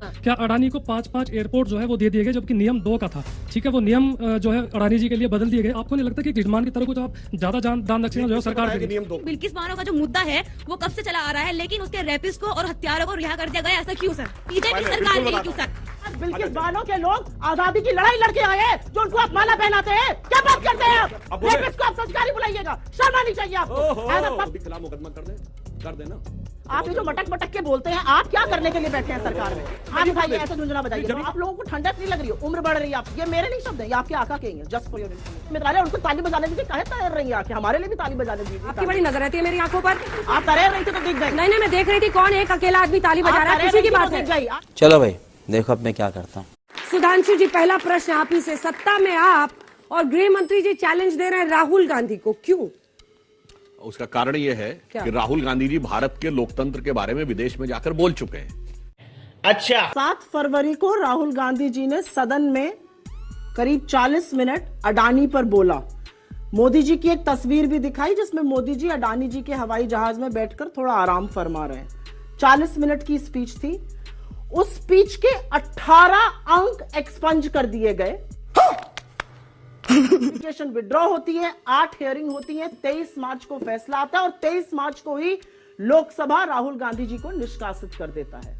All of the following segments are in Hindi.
क्या अडानी को 5-5 एयरपोर्ट जो है वो दे दिए गए, जबकि नियम 2 का था। ठीक है, वो नियम जो है अडानी जी के लिए बदल दिए गए। आपको नहीं लगता कि गिरमान की तरह कुछ आप ज्यादा दान दक्षिणा जो है सरकार के नियम 2 बिल्किस बानो का जो मुद्दा है वो कब से चला आ रहा है, लेकिन उसके रेपिस्ट को और हत्यारों को रिहा कर दिया गया, ऐसा क्यों सर? बीजेपी सरकार ने क्यों सर? बिल्किस बानो के लोग आजादी की लड़ाई लड़के आए हैं, जो उनको आप माला पहनाते हैं। क्या बात करते हैं आप? रेपिस्ट को आप संस्कारी बुलाइएगा, शर्म आनी चाहिए आपको। खिलाफ मुकदमा कर देना। आप ये जो मटक के बोलते हैं, आप क्या करने के लिए बैठे हैं सरकार में? आप भाई ऐसे झुंझुना बजाइए। आप लोगों को ठंडक नहीं लग रही है, उम्र बढ़ रही है। आप ये मेरे नहीं शब्द है, ये आपके आका के हैं। Just for your information. उनको ताली बजाने दीजिए, काहे तैयार रही है आके? हमारे लिए भी ताली बजाने दीजिए। आपकी बड़ी नजर रहती है मेरी आंखों पर। आप तैयार रही थी तो दिख गई। नहीं, मैं देख रही थी कौन एक अकेला आदमी ताली बजा रहा है, खुशी की बात है। चलो भाई देखो अब मैं क्या करता हूँ। सुधांशु जी, पहला प्रश्न आप ही से। सत्ता में आप और गृह मंत्री जी चैलेंज दे रहे हैं राहुल गांधी को, क्यों? उसका कारण यह है कि राहुल गांधी जी भारत के लोकतंत्र के बारे में विदेश में जाकर बोल चुके हैं। अच्छा, 7 फरवरी को राहुल गांधी जी ने सदन में करीब 40 मिनट अडानी पर बोला। मोदी जी की एक तस्वीर भी दिखाई जिसमें मोदी जी अडानी जी के हवाई जहाज में बैठकर थोड़ा आराम फरमा रहे हैं। 40 मिनट की स्पीच थी। उस स्पीच के 18 अंक एक्सपंज कर दिए गए। एप्लीकेशन विड्रॉ होती है, 8 हियरिंग होती है, 23 मार्च को फैसला आता है और 23 मार्च को ही लोकसभा राहुल गांधी जी को निष्कासित कर देता है।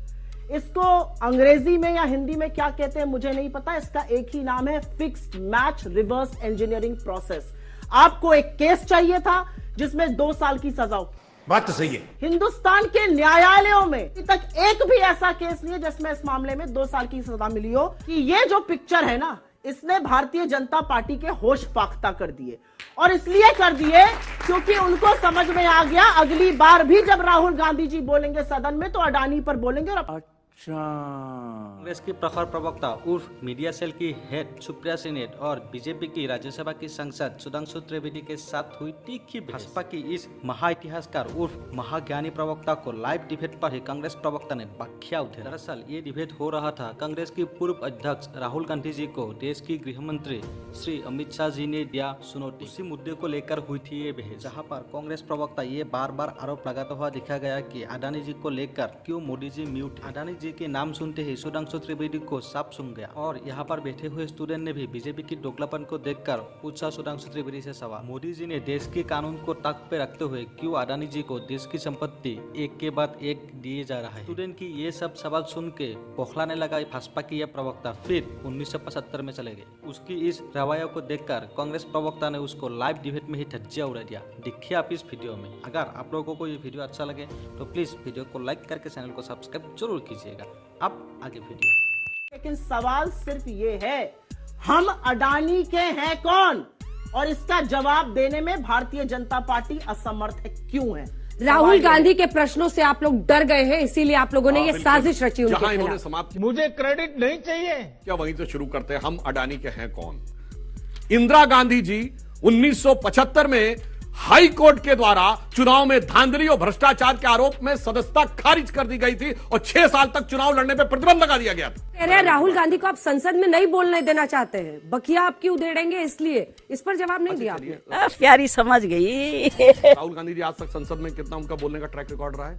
इसको अंग्रेजी में या हिंदी में क्या कहते हैं मुझे नहीं पता। इसका एक ही नाम है, fixed match reverse engineering process. आपको एक केस चाहिए था जिसमें 2 साल की सजा हो। बात तो सही है। हिंदुस्तान के न्यायालयों में अभी तक एक भी ऐसा केस नहीं है जिसमें इस मामले में 2 साल की सजा मिली हो। कि ये जो पिक्चर है ना, इसने भारतीय जनता पार्टी के होश फाख्ता कर दिए। और इसलिए कर दिए क्योंकि उनको समझ में आ गया अगली बार भी जब राहुल गांधी जी बोलेंगे सदन में तो अडानी पर बोलेंगे। और कांग्रेस की प्रखर प्रवक्ता उर्फ मीडिया सेल की हेड सुप्रिया सिनेट और बीजेपी की राज्यसभा की सांसद सुधांशु त्रिवेदी के साथ हुई तीखी भाजपा की इस महाइतिहासकार उर्फ महाज्ञानी प्रवक्ता को लाइव डिबेट पर ही कांग्रेस प्रवक्ता ने बखिया उठे। दरअसल ये डिबेट हो रहा था कांग्रेस की पूर्व अध्यक्ष राहुल गांधी जी को देश की गृह मंत्री श्री अमित शाह जी ने दिया चुनौती। उसी मुद्दे को लेकर हुई थी ये बहस, जहाँ पर कांग्रेस प्रवक्ता ये बार बार आरोप लगाता हुआ दिखा गया कि अडानी जी को लेकर क्यों मोदी जी म्यूट। अडानी जी के नाम सुनते ही सुधांशु त्रिवेदी को साफ सूंघ गया और यहाँ पर बैठे हुए स्टूडेंट ने भी बीजेपी की दोगलापन को देखकर पूछा सुधांशु त्रिवेदी से सवाल। मोदी जी ने देश के कानून को ताक पे रखते हुए क्यों अडानी जी को देश की संपत्ति एक के बाद एक दिए जा रहा है। स्टूडेंट की ये सब सवाल सुन के बौखलाने लगा भाजपा की यह प्रवक्ता। फिर 1975 में चले गए। उसकी इस रवैया को देखकर कांग्रेस प्रवक्ता ने उसको लाइव डिबेट में ही धज्जिया उड़ा दिया। देखिए आप इस वीडियो में। अगर आप लोगों को ये वीडियो अच्छा लगे तो प्लीज वीडियो को लाइक करके चैनल को सब्सक्राइब जरूर कीजिएगा। अब आगे वीडियो। लेकिन सवाल सिर्फ ये है, हम अडानी के हैं कौन? और इसका जवाब देने में भारतीय जनता पार्टी असमर्थ है। क्यों है? राहुल गांधी के प्रश्नों से आप लोग डर गए हैं, इसीलिए आप लोगों ने ये साजिश रची उनके खिलाफ। इन्होंने समाप्त, मुझे क्रेडिट नहीं चाहिए क्या? वहीं से शुरू करते हैं। हम अडानी के हैं कौन? इंदिरा गांधी जी 1975 में हाई कोर्ट के द्वारा चुनाव में धांधली और भ्रष्टाचार के आरोप में सदस्यता खारिज कर दी गई थी और 6 साल तक चुनाव लड़ने पर प्रतिबंध लगा दिया गया था। कह रहे हैं राहुल गांधी को आप संसद में नहीं बोलने देना चाहते हैं, बखिया आप क्यों उधेड़ेंगे, इसलिए इस पर जवाब नहीं दिया आपने। प्यारी समझ गई। राहुल गांधी जी आज तक संसद में कितना उनका बोलने का ट्रैक रिकॉर्ड रहा है?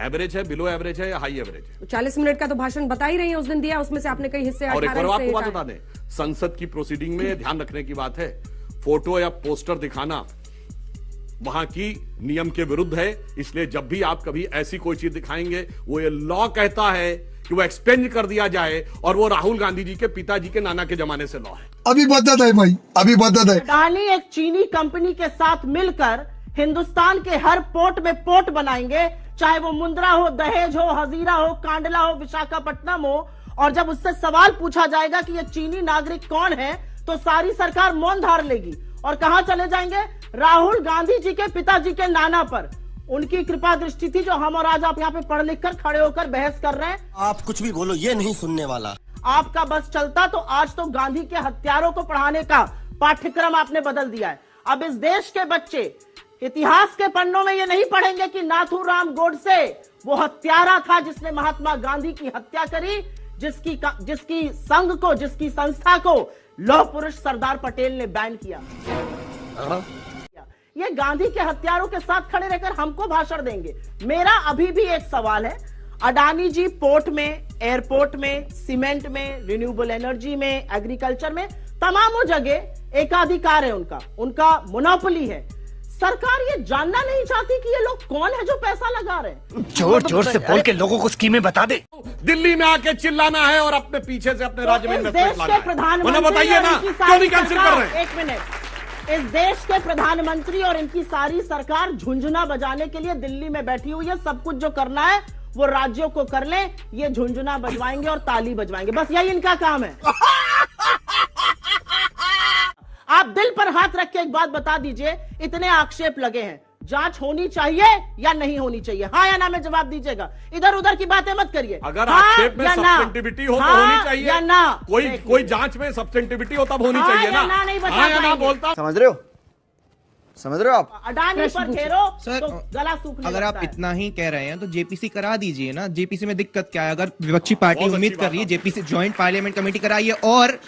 एवरेज है, बिलो एवरेज है या हाई एवरेज है? 40 मिनट का तो भाषण बता ही रही है उस दिन दिया, उसमें से आपने कई हिस्से और एक और आपको बात बता दें, संसद की प्रोसीडिंग में ध्यान रखने की बात है, फोटो या पोस्टर दिखाना वहां की नियम के विरुद्ध है। इसलिए जब भी आप कभी ऐसी कोई चीज दिखाएंगे, वो ये लॉ कहता है कि वो एक्सपेंज कर दिया जाए और वो राहुल गांधी जी के पिताजी के नाना के जमाने से लॉ है। अभी बदत है भाई, अभी बदत है। अडानी एक चीनी कंपनी के साथ मिलकर हिंदुस्तान के हर पोर्ट में पोर्ट बनाएंगे, चाहे वो मुंद्रा हो, दहेज हो, हजीरा हो, कांडला हो, विशाखापट्टनम हो। और जब उससे सवाल पूछा जाएगा कि ये चीनी नागरिक कौन है, तो सारी सरकार मौन धार लेगी और कहां चले जाएंगे? राहुल गांधी जी के पिताजी के नाना पर। उनकी कृपा दृष्टि थी जो हम और आज आप यहाँ पे पढ़ लिख कर खड़े होकर बहस कर रहे हैं। आप कुछ भी बोलो, ये नहीं सुनने वाला। आपका बस चलता तो आज तो गांधी के हत्यारों को पढ़ाने का पाठ्यक्रम आपने बदल दिया है। अब इस देश के बच्चे इतिहास के पन्नों में ये नहीं पढ़ेंगे कि नाथूराम गोडसे वो हत्यारा था जिसने महात्मा गांधी की हत्या करी, जिसकी संघ को, जिसकी संस्था को लौह पुरुष सरदार पटेल ने बैन किया। ये गांधी के हत्यारों के साथ खड़े रहकर हमको भाषण देंगे। मेरा अभी भी एक सवाल है, अडानी जी पोर्ट में, एयरपोर्ट में, सीमेंट में, रिन्यूएबल एनर्जी में, एग्रीकल्चर में, तमाम जगह एकाधिकार है उनका मोनोपोली है। सरकार ये जानना नहीं चाहती कि ये लोग कौन है जो पैसा लगा रहे हैं। जोर जोर से बोल के लोगों को स्कीमें बता दे। दिल्ली में आके चिल्लाना है और अपने पीछे से अपने राज्य में इस देश के प्रधानमंत्री बताइए ना, क्यों नहीं कैंसिल कर रहे हैं? एक मिनट, इस देश के प्रधानमंत्री और इनकी सारी सरकार झुंझुना बजाने के लिए दिल्ली में बैठी हुई है। सब कुछ जो करना है वो राज्यों को कर ले, ये झुंझुना बजवाएंगे और ताली बजवाएंगे, बस यही इनका काम है। आप दिल पर हाथ रख के एक बात बता दीजिए, इतने आक्षेप लगे हैं, जांच होनी चाहिए या नहीं होनी चाहिए? हाँ या ना में जवाब दीजिएगा, इधर उधर की बातें मत करिए। अगर आक्षेप में सब्सटेंटिविटी हो तो होनी चाहिए या ना? कोई जांच में सब्सटेंटिविटी हो तब होनी चाहिए ना? नहीं बता हाँ या ना बोलता। समझ रहे हो आप? अडानी पर घेरो सर, तो गला सूखने अगर लगता आप है। इतना ही कह रहे हैं तो जेपीसी करा दीजिए ना। जेपीसी में दिक्कत क्या है? अगर विपक्षी पार्टी बहुत उम्मीद अच्छी कर रही है बात जेपीसी ज्वाइंट पार्लियामेंट कमेटी कराइए और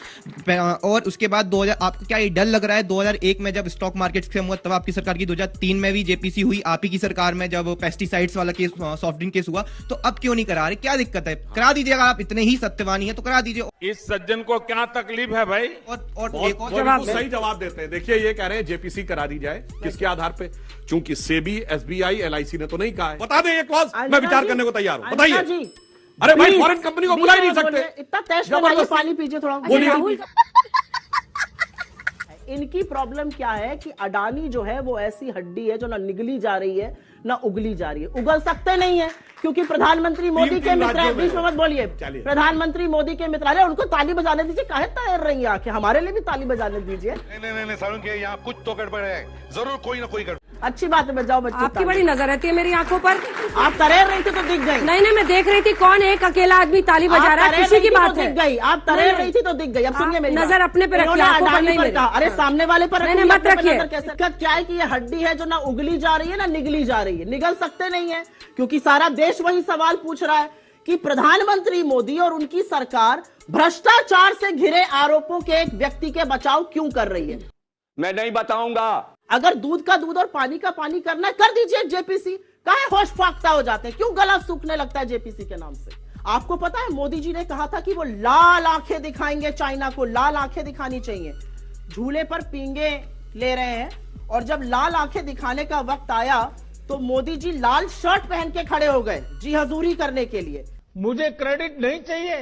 उसके बाद 2000 आपको क्या ये डर लग रहा है 2001 में जब स्टॉक मार्केट से हुआ तब आपकी सरकार की, 2003 में भी जेपीसी हुई आप ही की सरकार में जब पेस्टिसाइड्स वाला केस, सॉफ्ट ड्रिंक केस हुआ, तो अब क्यों नहीं करा रहे? क्या दिक्कत है? करा दीजिए, अगर आप इतने ही सत्यवानी है तो करा दीजिए। इस सज्जन को क्या तकलीफ है भाई? और एक और जवाब सही जवाब देते हैं। देखिए ये कह रहे हैं जेपीसी करा दी जाए, किसके आधार पे? चूंकि सेबी, एसबीआई, एलआईसी ने तो नहीं कहा है। बता दें ये क्लॉज, मैं विचार करने को तैयार हूं। बताइए। अरे भाई फॉरेन कंपनी को बुला ही नहीं सकते। इतना तेज में जाइए, पानी पीजिए थोड़ा। बोलिए। इनकी प्रॉब्लम क्या है कि अडानी जो है वो ऐसी हड्डी है जो ना निगली जा रही है ना उगली जा रही है। उगल सकते नहीं है क्योंकि प्रधानमंत्री मोदी के मित्र हैं। बीच में मत बोलिए। प्रधानमंत्री मोदी के मित्र है, उनको ताली बजाने दीजिए। काहे तैर रही है आंखें? हमारे लिए भी ताली बजाने दीजिए। नहीं सारुण के यहाँ कुछ तो गड़बड़ है, जरूर कोई ना कोई गड़बड़। अच्छी बात है, मैं जाओ बच्चे। आपकी बड़ी नजर रहती है मेरी आंखों पर। आप तैर रही थी तो दिख गई। नहीं, मैं देख रही थी कौन एक अकेला आदमी ताली बजा रहा है, खुशी की बात है। दिख गई, आप तैर रही थी तो दिख गई। अब सुनिए मेरी नजर अपने पे रखिए, आंखों पर नहीं मेरी। अरे सामने वाले पर मत रखिए। क्या है कि ये हड्डी है जो ना उगली जा रही है ना निगली जा रही है। निगल सकते नहीं है क्योंकि सारा देश वही सवाल पूछ रहा है कि प्रधानमंत्री मोदी और उनकी सरकार भ्रष्टाचार से घिरे आरोपों के एक व्यक्ति के बचाव क्यों कर रही है। मैं नहीं बताऊंगा। अगर दूध का दूध और पानी का पानी करना है कर दीजिए। जेपीसी काहे होश फाख्ता हो जाते हैं? क्यों गला सूखने लगता है जेपीसी के नाम से? आपको पता है मोदी जी ने कहा था कि वो लाल आंखें दिखाएंगे, चाइना को लाल आंखें दिखानी चाहिए। झूले पर पींगे ले रहे हैं और जब लाल आंखें दिखाने का वक्त आया तो मोदी जी लाल शर्ट पहन के खड़े हो गए जी हजूरी करने के लिए। मुझे क्रेडिट नहीं चाहिए।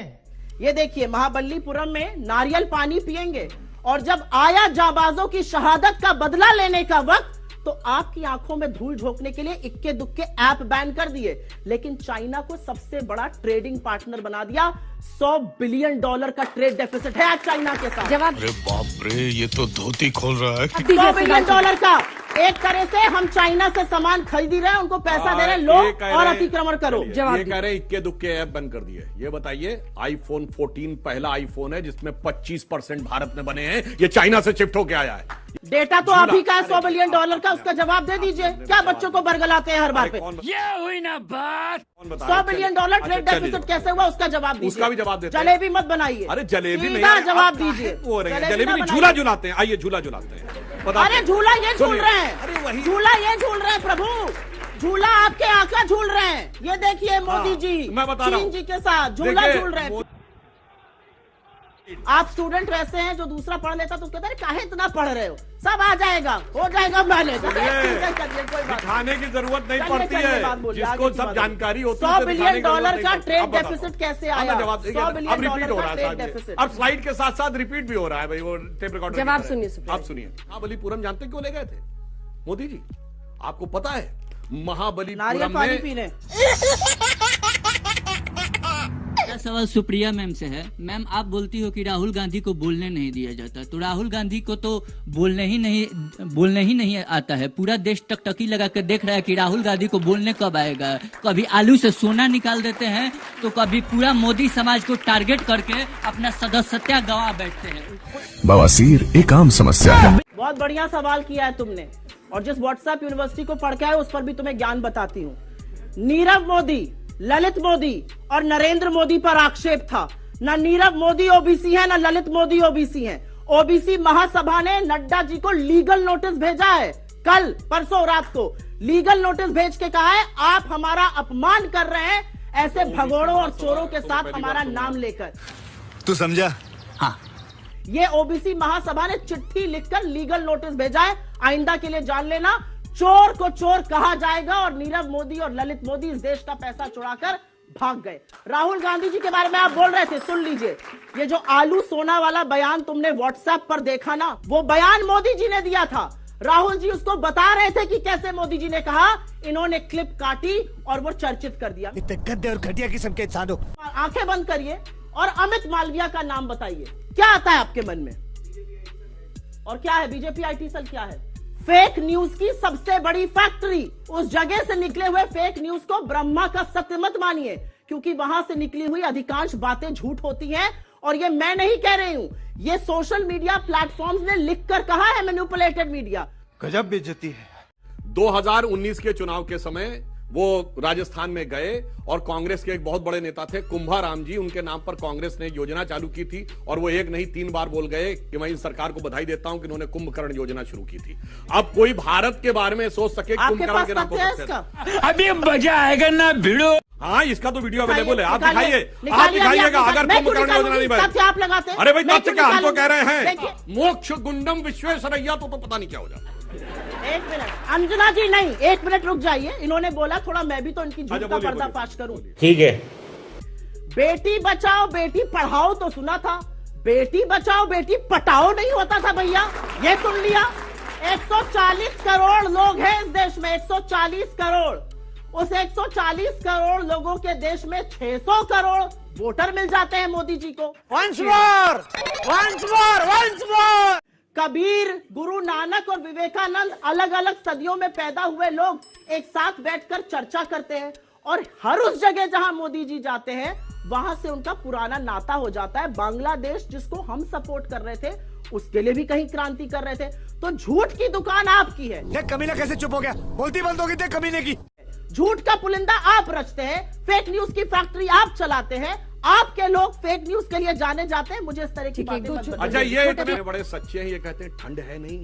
ये देखिए महाबलीपुरम में नारियल पानी पिएंगे और जब आया जाबाजों की शहादत का बदला लेने का वक्त तो आपकी आंखों में धूल झोंकने के लिए इक्के दुक्के ऐप बैन कर दिए। लेकिन चाइना को सबसे बड़ा ट्रेडिंग पार्टनर बना दिया। $100 बिलियन का ट्रेड डेफिसिट है आज चाइना के साथ। जवाब। अरे बाप रे, ये तो धोती खोल रहा है। $100 बिलियन का। एक तरह से हम चाइना से सामान खरीद रहे हैं, उनको पैसा दे रहे हैं, लो और अतिक्रमण करो। ये कह रहे इक्के दुक्के ऐप बंद कर दिए। ये बताइए आईफोन 14 पहला आईफोन है जिसमें 25% भारत में बने हैं। ये चाइना से शिफ्ट होकर आया है। डेटा तो आप ही का $100 बिलियन का, उसका जवाब दे दीजिए। क्या बच्चों को बरगलाते हैं हर बार पे? ये हुई ना बात। $100 बिलियन ट्रेड डेफिसिट कैसे हुआ उसका जवाब दीजिए। उसका भी जवाब देते हैं। जलेबी मत बनाइए। अरे जलेबी नहीं, सीधा जवाब दीजिए। जलेबी नहीं, झूला झुलाते हैं। आइए झूला झुलाते हैं। अरे झूला ये झूल रहे हैं, झूला ये झूल रहे हैं प्रभु, झूला आपके आका झूल रहे हैं। ये देखिए मोदी जी मैं बता रहा हूं जी के साथ झूला झूल रहे हैं। आप स्टूडेंट वैसे हैं जो दूसरा पढ़ लेता तो कहते हैं काहे इतना पढ़ रहे हो, सब आ जाएगा, हो जाएगा मैनेज। दिखाने की जरूरत नहीं पड़ती है, जिसको सब जानकारी होती है। $100 बिलियन का ट्रेड डेफिसिट कैसे आया? $100 बिलियन अब रिपीट हो रहा ट्रेड है, डेफिसिट। अब स्लाइड के साथ साथ रिपीट भी हो रहा है भाई, वो टेप रिकॉर्डर। जवाब सुनिए। आप सुनिए। महाबलीपुरम जानते क्यों ले गए थे मोदी जी? आपको पता है महाबलीपुरम में मेरा सवाल सुप्रिया मैम से है। मैम आप बोलती हो कि राहुल गांधी को बोलने नहीं दिया जाता, तो राहुल गांधी को तो बोलने ही नहीं आता है। पूरा देश टकटकी लगा कर देख रहा है कि राहुल गांधी को बोलने कब आएगा। कभी आलू से सोना निकाल देते हैं तो कभी पूरा मोदी समाज को टारगेट करके अपना सदस्यता गंवा बैठते हैं। बवासीर एक आम समस्या है। बहुत बढ़िया सवाल किया है तुमने, और जिस व्हाट्सएप यूनिवर्सिटी को पढ़ के आए उस पर भी तुम्हें ज्ञान बताती हूँ। नीरव मोदी, ललित मोदी और नरेंद्र मोदी पर आक्षेप था। ना नीरव मोदी ओबीसी है, ना ललित मोदी ओबीसी है। ओबीसी महासभा ने नड्डा जी को लीगल नोटिस भेजा है। कल परसों रात को लीगल नोटिस भेज के कहा है आप हमारा अपमान कर रहे हैं, ऐसे भगोड़ों और चोरों के साथ हमारा नाम लेकर। तू समझा? हाँ। ये ओबीसी महासभा ने चिट्ठी लिखकर लीगल नोटिस भेजा है, आइंदा के लिए जान लेना, चोर को चोर कहा जाएगा। और नीरव मोदी और ललित मोदी इस देश का पैसा चुराकर भाग गए। राहुल गांधी जी के बारे में आप बोल रहे थे, सुन लीजिए। ये जो आलू सोना वाला बयान तुमने व्हाट्सएप पर देखा ना, वो बयान मोदी जी ने दिया था। राहुल जी उसको बता रहे थे कि कैसे मोदी जी ने कहा, इन्होंने क्लिप काटी और वो चर्चित कर दिया। इतने गंदे और घटिया किस्म के इंसान हो। आंखें बंद करिए और अमित मालविया का नाम बताइए, क्या आता है आपके मन में? और क्या है बीजेपी IT सेल? क्या है? फेक न्यूज की सबसे बड़ी फैक्ट्री। उस जगह से निकले हुए फेक न्यूज को ब्रह्मा का सत्य मत मानिए, क्योंकि वहां से निकली हुई अधिकांश बातें झूठ होती हैं। और ये मैं नहीं कह रही हूं, ये सोशल मीडिया प्लेटफॉर्म्स ने लिखकर कहा है, मैनिपुलेटेड मीडिया। गजब बेइज्जती है। 2019 के चुनाव के समय वो राजस्थान में गए और कांग्रेस के एक बहुत बड़े नेता थे कुंभाराम जी, उनके नाम पर कांग्रेस ने योजना चालू की थी। और वो एक नहीं 3 बार बोल गए कि मैं इन सरकार को बधाई देता हूं कि उन्होंने कुंभकर्ण योजना शुरू की थी। अब कोई भारत के बारे में सोच सके कुंभकर्ण के नाम पर अभी मजा आएगा ना भिड़ो। हाँ, इसका तो वीडियो अवेलेबल है, आप दिखाइए, आप दिखाइएगा। अगर कुंभकर्ण योजना नहीं बनी, आप लगाते हैं। अरे भाई तथ्य क्या, हम तो कह रहे हैं मोक्ष गुंडम विश्वेश्वरैया, तो पता नहीं क्या हो जाता। एक मिनट अंजना जी, नहीं 1 मिनट रुक जाइए। इन्होंने बोला थोड़ा मैं भी तो इनकी झूठ का पर्दाफाश करूं। ठीक है। बेटी बचाओ बेटी पढ़ाओ तो सुना था, बेटी बचाओ बेटी पटाओ नहीं होता था भैया, ये सुन लिया। 140 करोड़ लोग हैं इस देश में, 140 करोड़। उस 140 करोड़ लोगों के देश में 600 करोड़ वोटर मिल जाते हैं मोदी जी को। Once more! Once more! Once more! Kabir, Guru Nanak और विवेकानंद अलग अलग सदियों में पैदा हुए लोग एक साथ बैठकर चर्चा करते हैं, और हर उस जगह जहां मोदी जी जाते हैं वहां से उनका पुराना नाता हो जाता है। बांग्लादेश जिसको हम सपोर्ट कर रहे थे, उसके लिए भी कहीं क्रांति कर रहे थे। तो झूठ की दुकान आपकी है। देख कमीना कैसे चुप हो गया, बोलती बंद होगी देख कमीने की। झूठ का पुलिंदा आप रचते हैं, फेक न्यूज की फैक्ट्री आप चलाते हैं, आपके लोग फेक न्यूज के लिए जाने जाते हैं। मुझे इस तरह की बातें मत बताइए। अच्छा, ये इतने बड़े सच्चे हैं, ये कहते हैं ठंड है नहीं,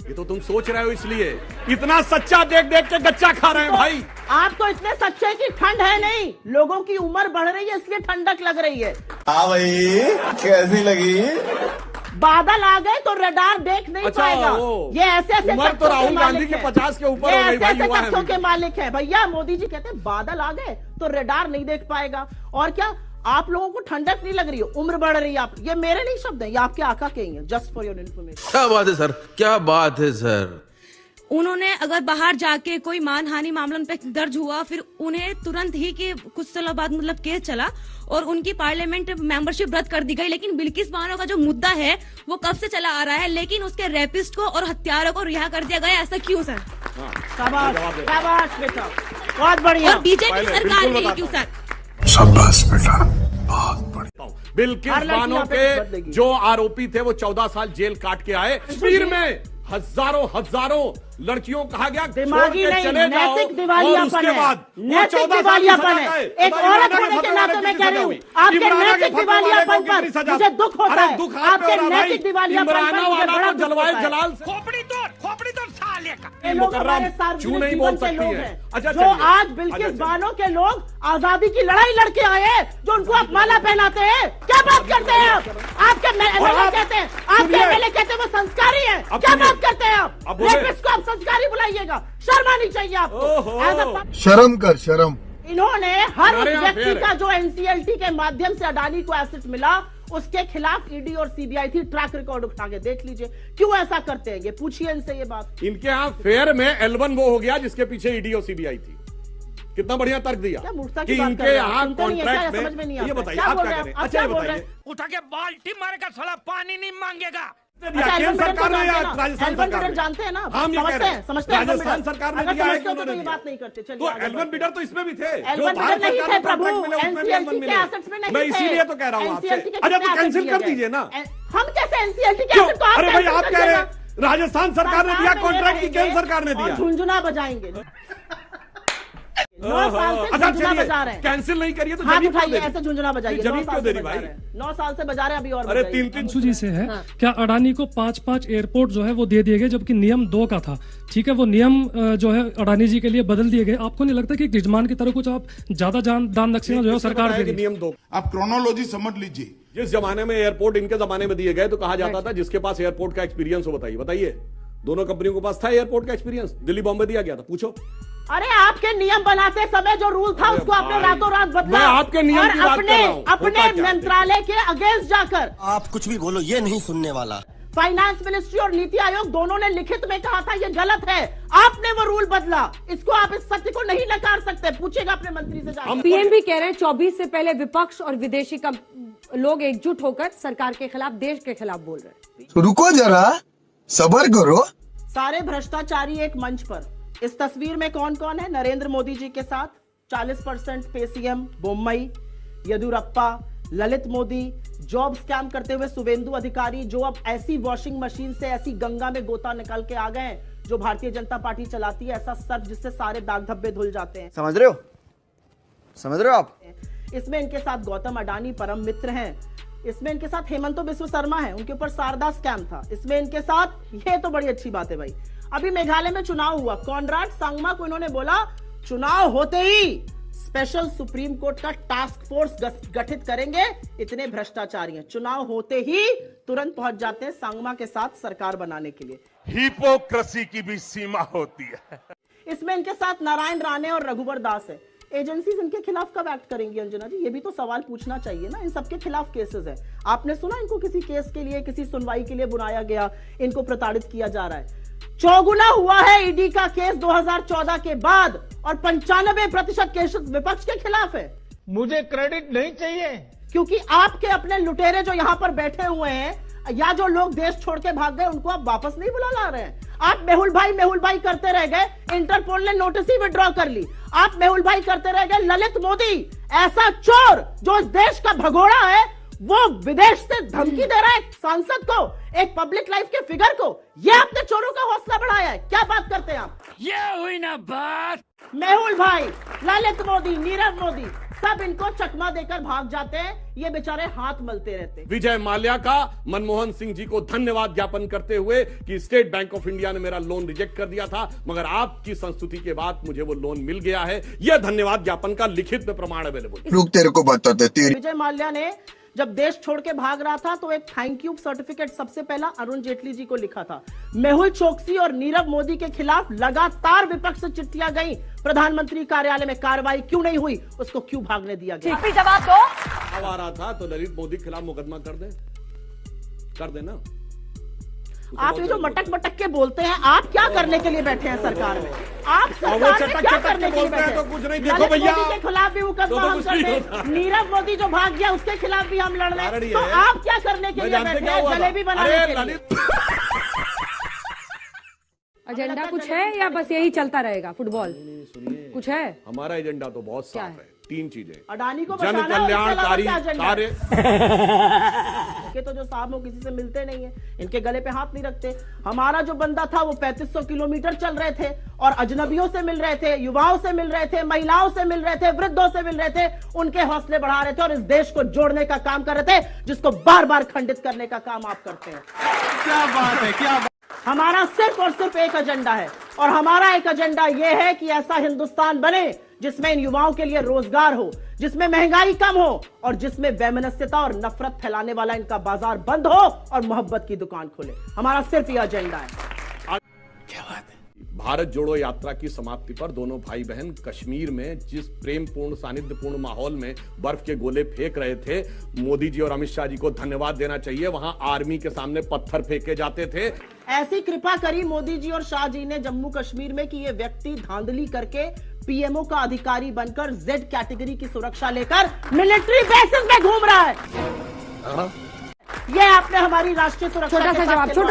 ये तो तुम सोच रहे हो, इसलिए इतना सच्चा देख देख के गच्चा खा रहे हैं भाई। आप तो इतने सच्चे कि ठंड है नहीं, लोगों की उम्र बढ़ रही है इसलिए ठंडक लग रही है। हाँ भाई, कैसी लगी? बादल आ गए तो रडार देख नहीं पाएगा। ये ऐसे ऐसे उम्र तो राहुल गांधी के 50 के ऊपर हो गई भाई, युवा है के मालिक है भैया। मोदी जी कहते हैं बादल आ गए तो रडार नहीं देख पाएगा। और क्या आप लोगों को ठंडक नहीं लग रही है, उम्र बढ़ रही है। आप, ये मेरे नहीं शब्द हैं, ये आपके आका के ही हैं। Just for your information. क्या बात है सर, क्या बात है सर। उन्होंने अगर बाहर जाके कोई मानहानि मामला पे दर्ज हुआ, फिर उन्हें तुरंत ही के कुछ सालों बाद मतलब केस चला और उनकी पार्लियामेंट मेंबरशिप रद्द कर दी गई। लेकिन बिल्किस बानो का जो मुद्दा है वो कब से चला आ रहा है, लेकिन उसके रेपिस्ट को और हत्यारों को रिहा कर दिया गया। ऐसा क्यों सर? शाबाश बेटा, बहुत बढ़िया। और बीजेपी सरकार ने क्यों सर? शाबाश बेटा, बहुत बढ़िया। बिल्किस बानो के जो आरोपी थे वो 14 साल जेल काट के आए। कश्मीर में हजारों लड़कियों कहा गया दिमागी नहीं, चले जाओ, नैतिक दिवालियापन है। नैतिक 14 दिवालियापन है। एक औरत होने के नाते मैं कह रही हूँ, आपके नैतिक दिवालियापन पर मुझे दुख होता है। आपके नैतिक दिवालियापन पर जलवायु जलाल खोपड़ी तोड़ साले का लोग हमारे सार्वजनिक जीवन के लोग हैं, जो आज बिल्किस बानो के लोग आजादी की लड़ाई लड़के आए, जो उनको आप माला पहनाते हैं। क्या बात करते हैं आप? आपके एमएलए कहते हैं, आपके एमएलए कहते हैं वो संस्कारी है। क्या बात करते हैं आप? रेपिस्ट को आप संस्कारी बुलाइएगा, शर्म आनी चाहिए आपको। शर्म कर, शर्म। इन्होंने हर उस व्यक्ति का जो एनसीएलटी के माध्यम से अडानी को एसेट मिला, उसके खिलाफ ईडी और सीबीआई थी। ट्रैक रिकॉर्ड उठा के देख लीजिए, क्यों ऐसा करते हैं? पूछिए इनसे ये बात। इनके यहाँ फेयर में L1 वो हो गया जिसके पीछे ईडी और सीबीआई थी। कितना बढ़िया तर्क दिया कि इनके यहाँ कॉन्ट्रैक्ट में। ये बताइए आप क्या करें? अच्छा ये बताइए, उठा के बाल्टी मारेगा साला, पानी नहीं मांगेगा। केंद्र सरकार ने या राजस्थान सरकार जानते हैं ना, हम ये कह रहे हैं समझते हैं। राजस्थान सरकार ने दिया है कि उन्होंने ये बात नहीं करते। तो L1 बिडर तो इसमें भी थे, जो भारत सरकार ने प्रभु एनसीएलटी के एसेट्स में नहीं थे। मैं इसीलिए तो कह रहा हूँ आपसे। अच्छा तो कैंसिल कर दीजिए ना। हम कैसे एनसीएलटी के एसेट को आप? अरे भाई आप कह रहे हैं राजस्थान सरकार ने दिया कॉन्ट्रैक्ट की केंद्र सरकार ने दिया, झुंझुना बजाएंगे। 9 साल से अच्छा, झुंझुना चलिए, बजा रहे हैं। कैंसिल नहीं करिए तो हाथ जमीन क्यों उठाइए, दे रही? ऐसे झुंझुना बजाइए। जमीन 9 साल क्यों दे से रही बजा भाई? रहे हैं। 9 साल से बजा रहे हैं, अभी और अरे बजाइए। 3-3 जी से है हाँ। क्या अडानी को 5-5 एयरपोर्ट जो है वो दे दिए गए, जबकि नियम 2 का था। ठीक है, वो नियम जो है अडानी जी के लिए बदल दिए गए। आपको नहीं लगता कि एक यजमान की तरह कुछ आप ज्यादा दान दक्षिणा जो है सरकार दे रही है? नियम 2 आप क्रोनोलॉजी समझ लीजिए। जिस जमाने में एयरपोर्ट इनके जमाने में दिए गए तो कहा जाता था जिसके पास एयरपोर्ट का एक्सपीरियंस हो बताइए। दोनों कंपनियों के पास था एयरपोर्ट का एक्सपीरियंस। दिल्ली बॉम्बे दिया गया था, पूछो। अरे आपके नियम बनाते समय जो रूल था उसको आपने रातों रात बदला। मैं आपके नियम और की बात कर रहा हूं। अपने मंत्रालय के अगेंस्ट जाकर आप कुछ भी बोलो, ये नहीं सुनने वाला। फाइनेंस मिनिस्ट्री और नीति आयोग दोनों ने लिखित में कहा था ये गलत है, आपने वो रूल बदला। इसको आप इस सत्य को नहीं नकार सकते, पूछेगा अपने मंत्री से जाकर। पीएम भी कह रहे हैं 24 से पहले विपक्ष और विदेशी लोग एकजुट होकर सरकार के खिलाफ, देश के खिलाफ बोल रहे हैं। रुको जरा, सबर करो। सारे भ्रष्टाचारी एक मंच पर। इस तस्वीर में कौन कौन है? नरेंद्र मोदी जी के साथ 40% पे CM Bommai, Yeddyurappa, Lalit Modi, job scam करते हुए शुभेंदु अधिकारी, जो अब ऐसी वॉशिंग मशीन से ऐसी गंगा में गोता निकाल के आ गए हैं जो भारतीय जनता पार्टी चलाती है, ऐसा सर्फ जिससे सारे दाग धब्बे धुल जाते हैं। समझ रहे हो आप? इसमें इनके साथ गौतम अडानी परम मित्र हैं। इसमें इनके साथ हेमंतो बिस्व शर्मा है, उनके ऊपर शारदा स्कैम था। इसमें इनके साथ, ये तो बड़ी अच्छी बात है भाई, अभी मेघालय में चुनाव हुआ, कॉनराड सांगमा को इन्होंने बोला चुनाव होते ही स्पेशल सुप्रीम कोर्ट का टास्क फोर्स गठित करेंगे, इतने भ्रष्टाचारी हैं। चुनाव होते ही तुरंत पहुंच जाते हैं सांगमा के साथ सरकार बनाने के लिए। हिपोक्रेसी की भी सीमा होती है। इसमें इनके साथ नारायण राणे और रघुवर दास है। एजेंसीज इनके खिलाफ कब एक्ट करेंगी अंजना जी? ये भी तो सवाल पूछना चाहिए ना। इन सबके खिलाफ केसेस है। आपने सुना इनको किसी केस के लिए, किसी सुनवाई के लिए बुलाया गया, इनको प्रताड़ित किया जा रहा है। चौगुना हुआ है ईडी का केस 2014 के बाद, और 95% केस विपक्ष के खिलाफ है। मुझे क्रेडिट नहीं चाहिए, क्योंकि आपके अपने लुटेरे जो यहां पर बैठे हुए हैं, या जो लोग देश छोड़ के भाग गए, उनको आप वापस नहीं बुला ला रहे हैं। आप मेहुल भाई करते रह गए, इंटरपोल ने नोटिस ही विड्रॉ कर ली। आप मेहुल भाई करते रह गए। ललित मोदी ऐसा चोर जो इस देश का भगोड़ा है, वो विदेश से धमकी दे रहा है एक सांसद को, एक पब्लिक लाइफ के फिगर को। ये आपने चोरों का हौसला बढ़ाया है। क्या बात करते हैं आप? ये हुई ना बात। मेहुल भाई, ललित मोदी, नीरव मोदी, सब इनको चकमा देकर भाग जाते हैं। ये बेचारे हाथ मलते रहते। विजय माल्या का मनमोहन सिंह जी को धन्यवाद ज्ञापन करते हुए कि स्टेट बैंक ऑफ इंडिया ने मेरा लोन रिजेक्ट कर दिया था, मगर आपकी संस्तुति के बाद मुझे वो लोन मिल गया है। यह धन्यवाद ज्ञापन का लिखित में प्रमाण अवेलेबल। रुक, तेरे को बताते। विजय माल्या ने जब देश छोड़ के भाग रहा था तो एक थैंक यू सर्टिफिकेट सबसे पहला अरुण जेटली जी को लिखा था। मेहुल चोकसी और नीरव मोदी के खिलाफ लगातार विपक्ष से चिट्ठियां गई, प्रधानमंत्री कार्यालय में कार्रवाई क्यों नहीं हुई, उसको क्यों भागने दिया गया? जवाब दो। अब आ रहा था तो ललित मोदी के खिलाफ मुकदमा कर देना। आप ये जो मटक के बोलते हैं, आप क्या करने के लिए बैठे हैं सरकार में? आप सरकार में क्या करने के लिए बैठे हैं? तो कुछ नहीं, देखो भैया, मोदी के खिलाफ भी मुकदमा हम करते, नीरव मोदी जो भाग गया उसके खिलाफ भी हम लड़ रहे हैं। तो आप क्या करने के लिए बैठे हैं? जलेबी बनाने के लिए। एजेंडा कुछ है या बस यही चलता रहेगा? फुटबॉल कुछ है? हमारा एजेंडा तो बहुत साफ है। 3 चीजें, अडानी को जन कल्याणकारी कार्य। तो जो साहब वो किसी से मिलते नहीं है, इनके गले पे हाथ नहीं रखते। हमारा जो बंदा था वो 3500 किलोमीटर चल रहे थे और अजनबियों से मिल रहे थे, युवाओं से मिल रहे थे, महिलाओं से मिल रहे थे, वृद्धों से मिल रहे थे, उनके हौसले बढ़ा रहे थे और इस देश को जोड़ने का काम कर रहे थे, जिसको बार बार खंडित करने का काम आप करते हैं। क्या बात है, क्या बात। हमारा सिर्फ और सिर्फ एक एजेंडा है, और हमारा एक एजेंडा यह है कि ऐसा हिंदुस्तान बने जिसमें इन युवाओं के लिए रोजगार हो, जिसमें महंगाई कम हो और जिसमें वैमनस्यता और नफरत फैलाने वाला इनका बाजार बंद हो और मोहब्बत की दुकान खोले। हमारा सिर्फ यह एजेंडा है। क्या बात है। भारत जोड़ो यात्रा की समाप्ति पर दोनों भाई बहन कश्मीर में जिस प्रेमपूर्ण सानिध्यपूर्ण माहौल में बर्फ के गोले फेंक रहे थे, मोदी जी और अमित शाह जी को धन्यवाद देना चाहिए। वहां आर्मी के सामने पत्थर फेंके जाते थे। ऐसी कृपा करी मोदी जी और शाह जी ने जम्मू कश्मीर में कि ये व्यक्ति धांधली करके पीएमओ का अधिकारी बनकर जेड कैटेगरी की सुरक्षा लेकर मिलिट्री बेसिस में घूम रहा है। ये आपने हमारी राष्ट्रीय सुरक्षा छोटा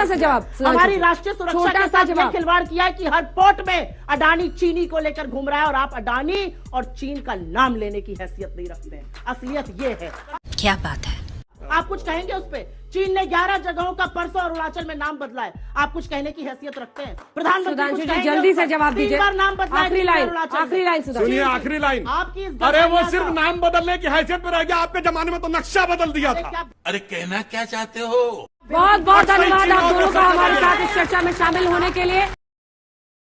सा जवाब हमारी राष्ट्रीय सुरक्षा के साथ खिलवाड़ किया है कि हर पोर्ट में अडानी चीनी को लेकर घूम रहा है, और आप अडानी और चीन का नाम लेने की हैसियत नहीं रखते हैं। असलियत ये है। क्या बात है। आप कुछ कहेंगे उस पे? चीन ने 11 जगहों का परसों अरुणाचल में नाम बदला है, आप कुछ कहने की हैसियत रखते हैं? प्रधानमंत्री कुछ कहेंगे? जल्दी से जवाब दीजिए। 3 बार नाम बदला है। आखिरी लाइन सुनिए, आखिरी लाइन। आपकी अरे वो सिर्फ नाम बदलने की हैसियत पे रह गया, आपके जमाने में तो नक्शा बदल दिया था। अरे कहना क्या चाहते हो? बहुत बहुत धन्यवाद आप दोनों का हमारे साथ इस चर्चा में शामिल होने के लिए।